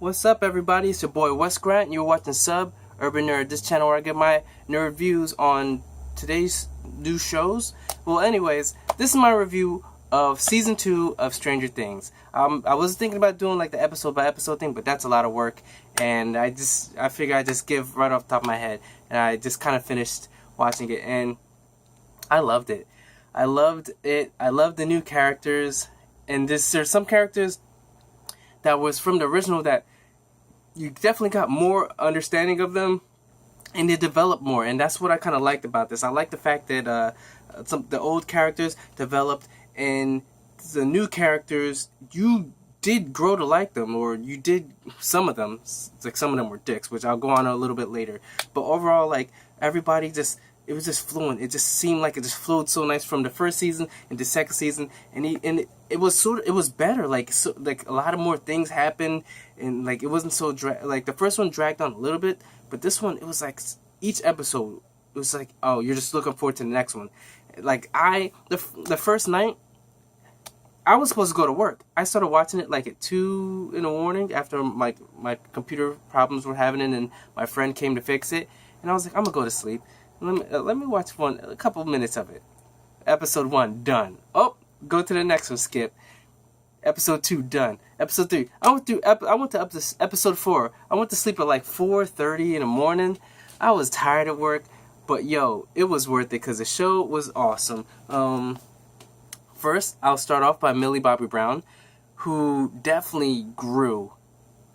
What's up, everybody? It's your boy Wes Grant. You're watching Sub Urban Nerd, this channel where I get my nerd views on today's new shows. Well, anyways, this is my review of season 2 of Stranger Things. I was thinking about doing like the episode by episode thing, but that's a lot of work, and I figured I'd just give right off the top of my head, and I just kind of finished watching it, and I loved it. I loved the new characters, and there's some characters that was from the original that you definitely got more understanding of them, and they developed more, and that's what I kind of liked about this. I like the fact that the old characters developed, and the new characters, you did grow to like them, or you did, some of them, like some of them were dicks, which I'll go on a little bit later, but overall, like, everybody just, it was just fluent. It just seemed like it just flowed so nice from the first season into second season, and it was better. Like a lot of more things happened, and like it wasn't so like the first one dragged on a little bit, but this one, it was like each episode, it was like, oh, you're just looking forward to the next one. Like the first night, I was supposed to go to work. I started watching it like at 2 in the morning after my computer problems were having it, and my friend came to fix it, and I was like, I'm gonna go to sleep. Let me watch a couple minutes of it. Episode 1 done. Oh, go to the next one. Skip. Episode 2 done. Episode 3. I went to episode 4. I went to sleep at like 4:30 in the morning. I was tired at work, but yo, it was worth it because the show was awesome. First, I'll start off by Millie Bobby Brown, who definitely grew.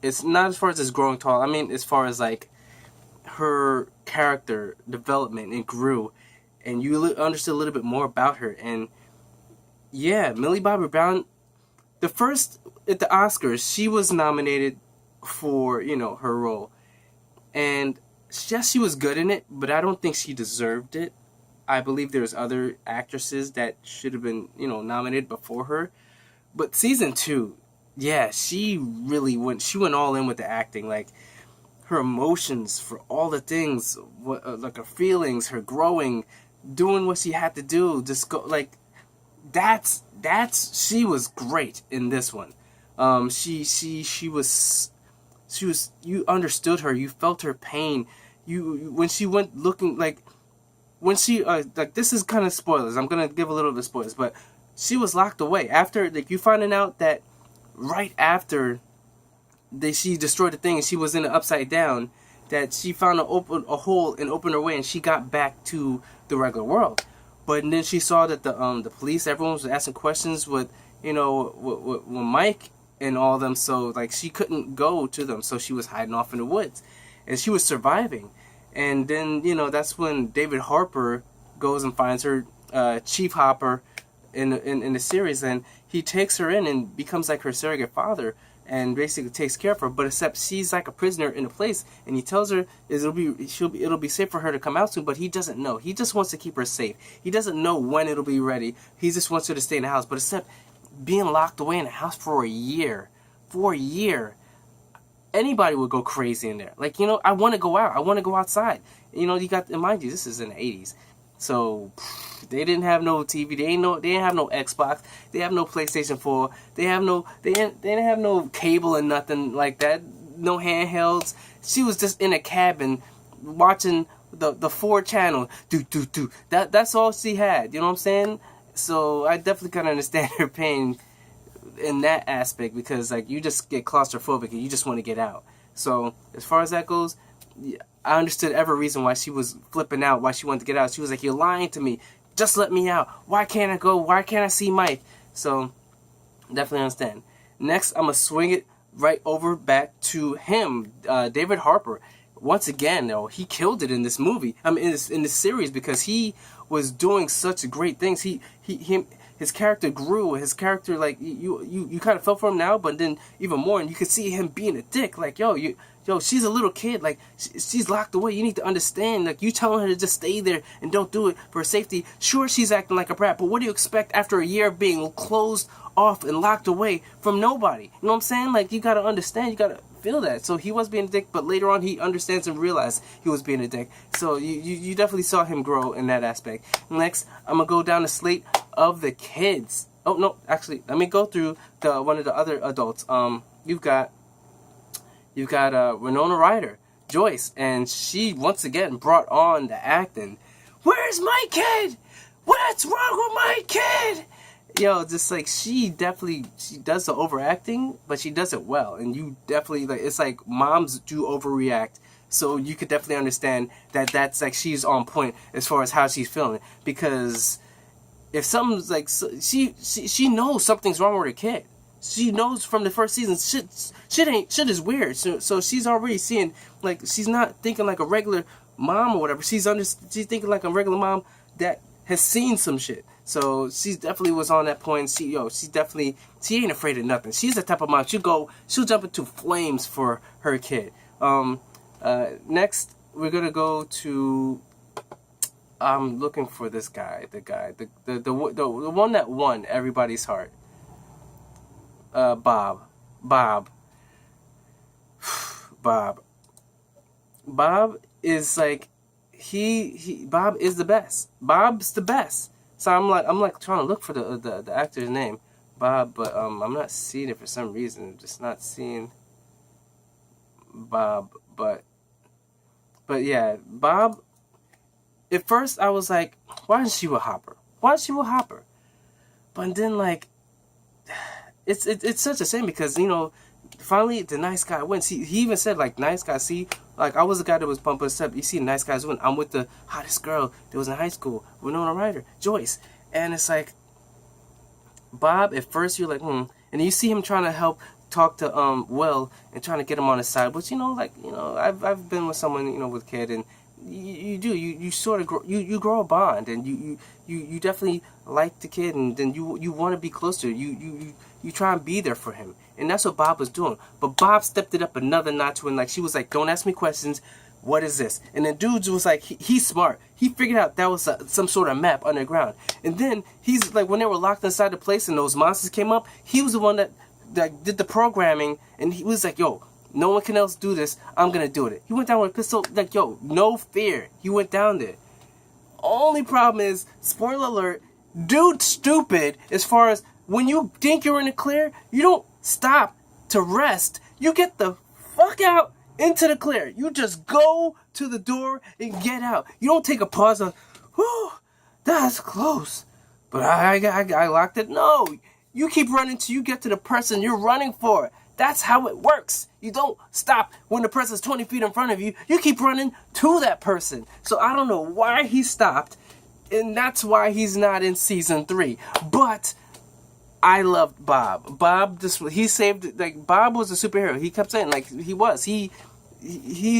It's not as far as just growing tall. I mean, as far as like her character development, and grew, and you understood a little bit more about her. And yeah, Millie Bobby Brown, the first at the Oscars, she was nominated for, you know, her role, and yes, she was good in it, but I don't think she deserved it. I believe there's other actresses that should have been, you know, nominated before her. But season 2, yeah, she went all in with the acting. Like, her emotions for all the things, like her feelings, her growing, doing what she had to do, just go, like, she was great in this one. She was, you understood her, you felt her pain, when she went looking, like, when she, like, this is kind of spoilers, I'm gonna give a little bit of spoilers, but she was locked away, after, like, you finding out that right after she destroyed the thing and she was in the upside down, that she found a hole and opened her way, and she got back to the regular world. But then she saw that the police, everyone was asking questions with, you know, with Mike and all them, so like she couldn't go to them, so she was hiding off in the woods, and she was surviving. And then, you know, that's when David Harper goes and finds her, Chief Hopper in the series, and he takes her in and becomes like her surrogate father, and basically takes care of her, but except she's like a prisoner in a place, and he tells her it'll be safe for her to come out soon, but he doesn't know. He just wants to keep her safe. He doesn't know when it'll be ready. He just wants her to stay in the house. But except being locked away in a house for a year, anybody would go crazy in there. Like, you know, I want to go out. I want to go outside. You know, you got, and mind you, this is in the 80s. So they didn't have no TV. They didn't have no Xbox. They have no PlayStation 4. They didn't have no cable and nothing like that. No handhelds. She was just in a cabin watching the 4 channel. That's all she had. You know what I'm saying? So I definitely kind of understand her pain in that aspect, because like you just get claustrophobic and you just want to get out. So as far as that goes, I understood every reason why she was flipping out, why she wanted to get out. She was like, you're lying to me. Just let me out. Why can't I go? Why can't I see Mike? So, definitely understand. Next, I'm going to swing it right over back to him, David Harper. Once again, though, he killed it in this movie. I mean, in this series, because he was doing such great things. His character grew. His character, like, you kind of felt for him now, but then even more, and you could see him being a dick. Like, yo, she's a little kid. Like, she's locked away. You need to understand. Like, you telling her to just stay there and don't do it for safety. Sure, she's acting like a brat, but what do you expect after a year of being closed off and locked away from nobody? You know what I'm saying? Like, you gotta understand. You gotta feel that. So he was being a dick, but later on he understands and realized he was being a dick. So you definitely saw him grow in that aspect. Next, I'm gonna go down the slate of the kids. Oh no, actually, let me go through one of the other adults. You've got You got Winona Ryder, Joyce, and she once again brought on the acting. Where's my kid? What's wrong with my kid? Yo, just like she does the overacting, but she does it well, and you definitely like. It's like moms do overreact, so you could definitely understand that that's like she's on point as far as how she's feeling, because if something's like she knows something's wrong with her kid. She knows from the first season shit is weird. So she's already seeing, like, she's not thinking like a regular mom or whatever. She's thinking like a regular mom that has seen some shit. So she definitely was on that point. She ain't afraid of nothing. She's the type of mom she'll jump into flames for her kid. Next we're gonna go to, I'm looking for this guy, the one that won everybody's heart. Bob. Bob is like, Bob is the best. Bob's the best. So I'm like trying to look for the actor's name, Bob, but I'm not seeing it for some reason. I'm just not seeing Bob, but yeah, Bob. At first I was like, why isn't she with Hopper? But then, like, it's such a shame, because, you know, finally the nice guy wins. He even said, like, nice guy, see, like, I was the guy that was bumping us up. You see, nice guys win. I'm with the hottest girl that was in high school, Winona Ryder, Joyce. And it's like, Bob, at first you're like, and you see him trying to talk to Will and trying to get him on his side, which, you know, like, you know, I've been with someone, you know, with a kid, and you sort of grow, you grow a bond, and you definitely like the kid, and then you want to be closer. You try and be there for him, and that's what Bob was doing. But Bob stepped it up another notch when, like, she was like, "Don't ask me questions. What is this?" And then dudes was like, he's smart. He figured out that was some sort of map underground. And then he's like, when they were locked inside the place and those monsters came up, he was the one that did the programming, and he was like, "Yo, no one can else do this. I'm gonna do it." He went down with a pistol, like, yo, no fear. He went down there. Only problem is, spoiler alert, dude's stupid as far as when you think you're in the clear, you don't stop to rest. You get the fuck out into the clear. You just go to the door and get out. You don't take a pause on, whew, that's close, but I locked it. No, you keep running till you get to the person you're running for. That's how it works. You don't stop when the person's 20 feet in front of you. You keep running to that person. So I don't know why he stopped, and that's why he's not in season 3. But I loved Bob. He saved, like, Bob was a superhero. He kept saying, like, he's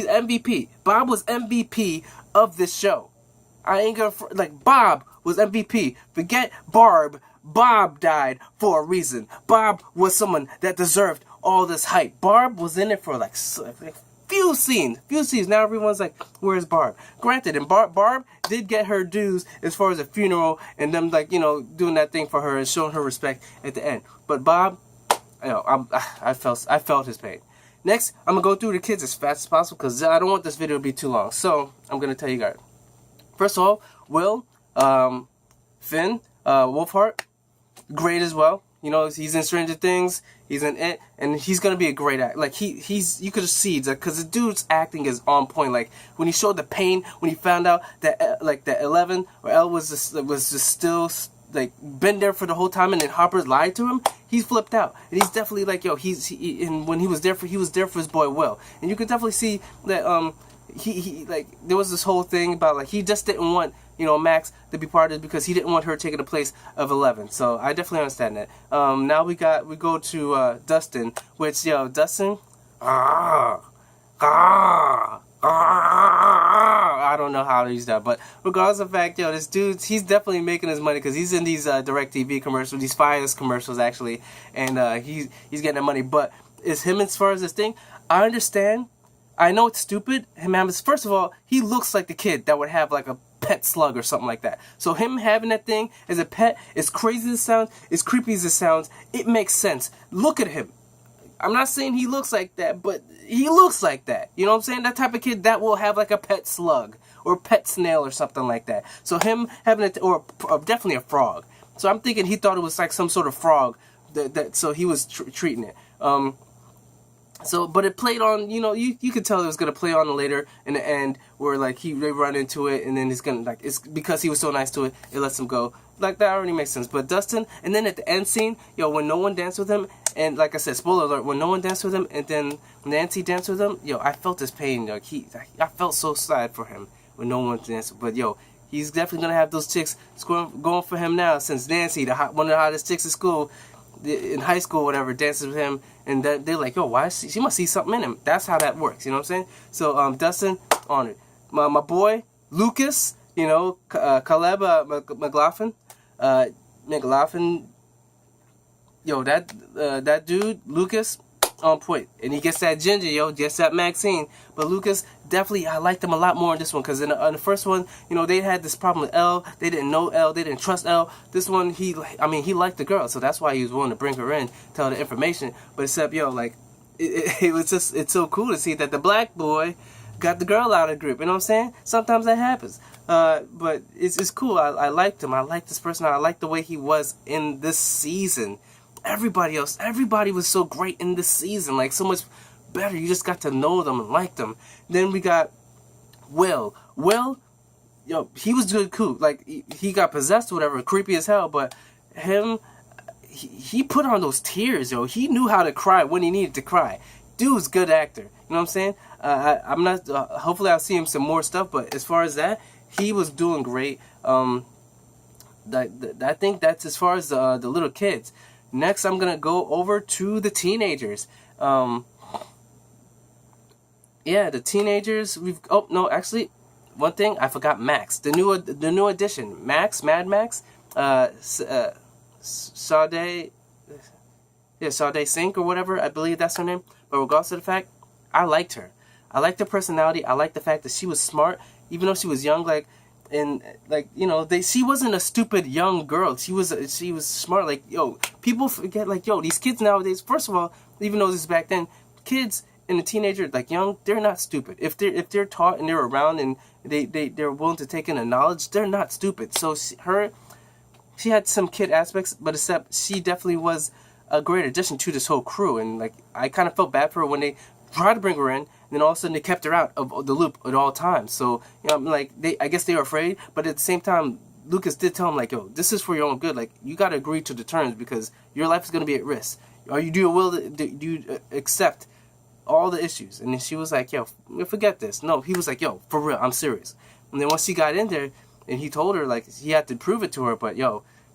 MVP. Bob was MVP of this show. I ain't gonna, like, Bob was MVP. Forget Barb. Bob died for a reason. Bob was someone that deserved all this hype. Barb was in it for like few scenes. Now everyone's like, where's Barb? Granted, and Barb did get her dues as far as a funeral and them, like, you know, doing that thing for her and showing her respect at the end. But Bob, you know, I felt his pain. Next, I'm gonna go through the kids as fast as possible because I don't want this video to be too long. So I'm gonna tell you guys. First of all, Will, Finn, Wolfhard, great as well. You know, he's in Stranger Things, he's in It, and he's gonna be a great actor. Like, you could see, because the dude's acting is on point. Like, when he showed the pain, when he found out that, like, that 11, or L was just still, like, been there for the whole time, and then Hopper lied to him, he's flipped out. And he's definitely like, yo, and when he was there for his boy Will. And you could definitely see that, he like, there was this whole thing about, like, he just didn't want, you know, Max to be part of it because he didn't want her taking the place of 11. So I definitely understand that. Now we go to Dustin, which, yo, Dustin, I don't know how to use that, but regardless of the fact, yo, this dude, he's definitely making his money because he's in these DirecTV commercials, these Fios commercials actually, and he's getting the money. But it's him as far as this thing. I understand. I know it's stupid. First of all, he looks like the kid that would have like a pet slug or something like that. So him having that thing as a pet, as crazy as it sounds, as creepy as it sounds, it makes sense. Look at him. I'm not saying he looks like that, but he looks like that. You know what I'm saying? That type of kid that will have like a pet slug or pet snail or something like that. So him having it, or definitely a frog. So I'm thinking he thought it was like some sort of frog. So he was treating it. So, but it played on, you could tell it was gonna play on later in the end, where like they run into it, and then he's gonna like, it's because he was so nice to it, it lets him go. Like that already makes sense. But Dustin, and then at the end scene, when no one danced with him, and like I said, spoiler alert, when no one danced with him, and then Nancy danced with him, I felt his pain. Like I felt so sad for him when no one danced. But he's definitely gonna have those chicks going for him now, since Nancy, one of the hottest chicks in school, in high school, whatever, dances with him, and they're like, why is she must see something in him. That's how that works, you know what I'm saying? So Dustin, honored. My boy Lucas, Caleb McLaughlin, that dude Lucas, on point, and he gets that ginger, gets that Maxine. But Lucas, definitely, I liked him a lot more in this one, because in the first one, they had this problem with Elle. They didn't know Elle. They didn't trust Elle. This one, he liked the girl, so that's why he was willing to bring her in, tell her the information. But except, it was just, it's so cool to see that the black boy got the girl out of the group. You know what I'm saying? Sometimes that happens. But it's cool. I liked him. I liked this person. I liked the way he was in this season. Everybody was so great in this season, like so much better. You just got to know them and like them. Then we got Will, he was good, cool. Like he got possessed or whatever, creepy as hell. But he put on those tears, He knew how to cry when he needed to cry. Dude's good actor. You know what I'm saying? I'm not. Hopefully, I'll see him some more stuff. But as far as that, he was doing great. I think that's as far as the little kids. Next, I'm going to go over to the teenagers. The teenagers, actually, one thing, I forgot Max. The new addition. Mad Max, Sade Sink or whatever, I believe that's her name. But regardless of the fact, I liked her. I liked her personality. I liked the fact that she was smart, even though she was young, she wasn't a stupid young girl. She was smart. People forget, these kids nowadays, first of all, even though this is back then, kids and the teenager, young, they're not stupid. If they're taught and they're around and they're willing to take in the knowledge, they're not stupid. So she had some kid aspects, but except she definitely was a great addition to this whole crew. And I kind of felt bad for her when they tried to bring her in, and then all of a sudden they kept her out of the loop at all times. So I guess they were afraid, but at the same time, Lucas did tell him this is for your own good. You got to agree to the terms, because your life is going to be at risk. Do you accept all the issues? And then she was like, forget this. No, he was like, for real, I'm serious. And then once she got in there, and he told her he had to prove it to her, but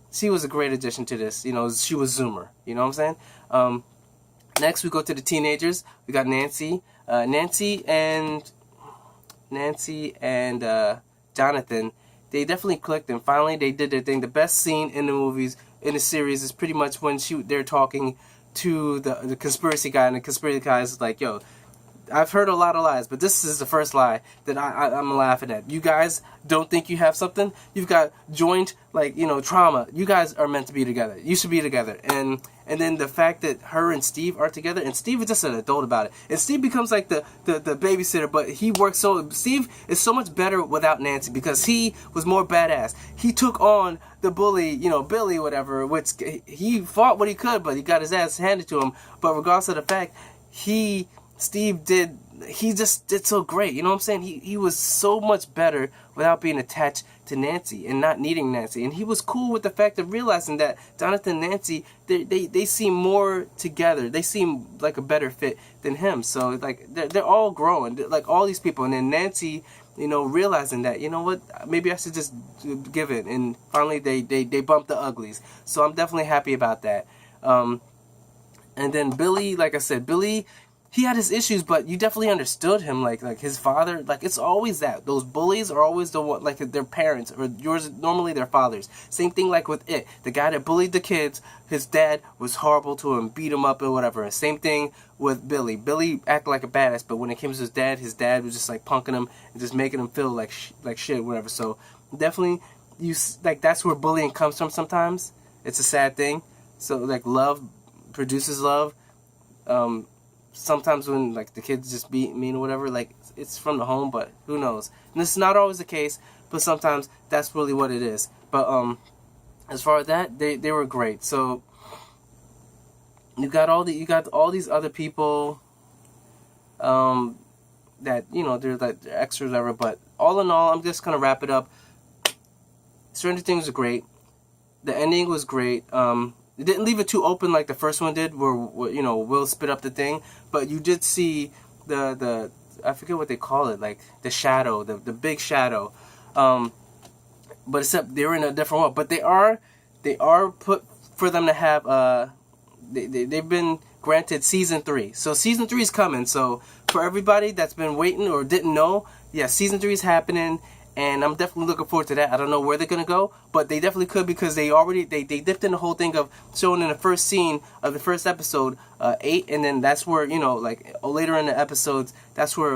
she was a great addition to this. She was Zoomer. You know what I'm saying? Next, we go to the teenagers. We got Nancy and Jonathan. They definitely clicked, and finally they did their thing. The best scene in the series is pretty much when they're talking to the conspiracy guy, and the conspiracy guy is like, I've heard a lot of lies, but this is the first lie that I'm laughing at. You guys don't think you have something? You've got joint, trauma. You guys are meant to be together. You should be together. And then the fact that her and Steve are together, and Steve is just an adult about it. And Steve becomes the babysitter, but Steve is so much better without Nancy, because he was more badass. He took on the bully, Billy, whatever, which he fought what he could, but he got his ass handed to him. But regardless of the fact, Steve just did so great. You know what I'm saying? He was so much better without being attached to Nancy and not needing Nancy. And he was cool with the fact of realizing that Jonathan and Nancy, they seem more together. They seem like a better fit than him. So they're all growing, all these people. And then Nancy, realizing that, maybe I should just give it. And finally they bumped the uglies. So I'm definitely happy about that. And then Billy, like I said, he had his issues, but you definitely understood him, like his father. It's always that. Those bullies are always the one, their parents, or yours, normally their fathers. Same thing with it. The guy that bullied the kids, his dad was horrible to him, beat him up or whatever. And same thing with Billy. Billy acted like a badass, but when it came to his dad was just punking him and just making him feel like shit, whatever. So definitely, that's where bullying comes from sometimes. It's a sad thing. So love produces love. Sometimes when the kids just be mean or whatever, it's from the home, but who knows? And this is not always the case, but sometimes that's really what it is. But as far as that, they were great. So you got all these other people. that, you know, they're like extras or whatever. But all in all, I'm just gonna wrap it up. Stranger Things are great. The ending was great. It didn't leave it too open like the first one did, where you know, Will spit up the thing, but you did see the I forget what they call it, like the shadow, the big shadow. But except they're in a different world. But they are put for them to have they've been granted season 3. So season 3 is coming. So for everybody that's been waiting or didn't know, yeah, season 3 is happening, and I'm definitely looking forward to that. I don't know where they're gonna go, but they definitely could, because they dipped in the whole thing of showing in the first scene of the first episode 8, and then that's where, you know, like later in the episodes, that's where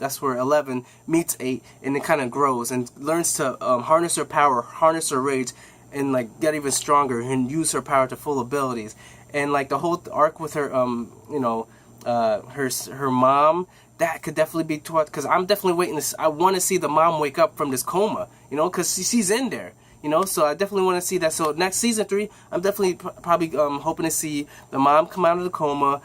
11 meets 8, and it kind of grows and learns to harness her power, harness her rage, and like get even stronger and use her power to full abilities. And like the whole arc with her, you know, her mom, that could definitely be taught, because I'm definitely waiting I want to see the mom wake up from this coma, you know, because she's in there, you know, so I definitely want to see that. So next season 3, I'm definitely probably hoping to see the mom come out of the coma.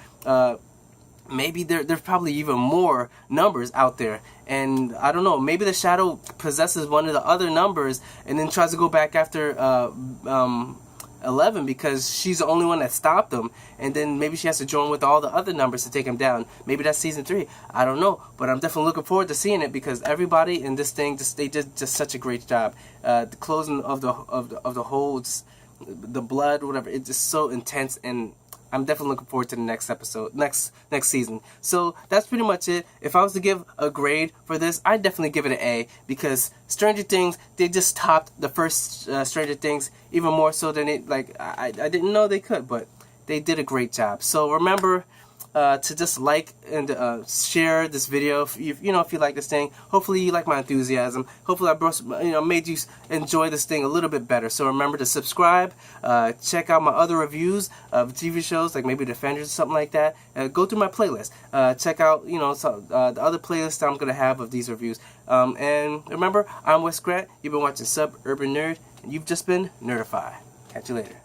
Maybe there's probably even more numbers out there, and I don't know, maybe the shadow possesses one of the other numbers and then tries to go back after 11, because she's the only one that stopped him, and then maybe she has to join with all the other numbers to take him down. Maybe that's season 3. I don't know, but I'm definitely looking forward to seeing it, because everybody in this thing they did just such a great job. The closing of the whole, the blood, whatever, it's just so intense, and I'm definitely looking forward to the next episode, next season. So that's pretty much it. If I was to give a grade for this, I'd definitely give it an A, because Stranger Things, they just topped the first Stranger Things even more so than it, like, I didn't know they could, but they did a great job. So remember to just like and share this video if you know, if you like this thing. Hopefully you like my enthusiasm. Hopefully I made you enjoy this thing a little bit better. So remember to subscribe, check out my other reviews of TV shows, like maybe Defenders or something like that. Go through my playlist, check out, you know, the other playlists that I'm gonna have of these reviews. And remember, I'm Wes Grant. You've been watching Sub Urban Nerd, and you've just been Nerdify. Catch you later.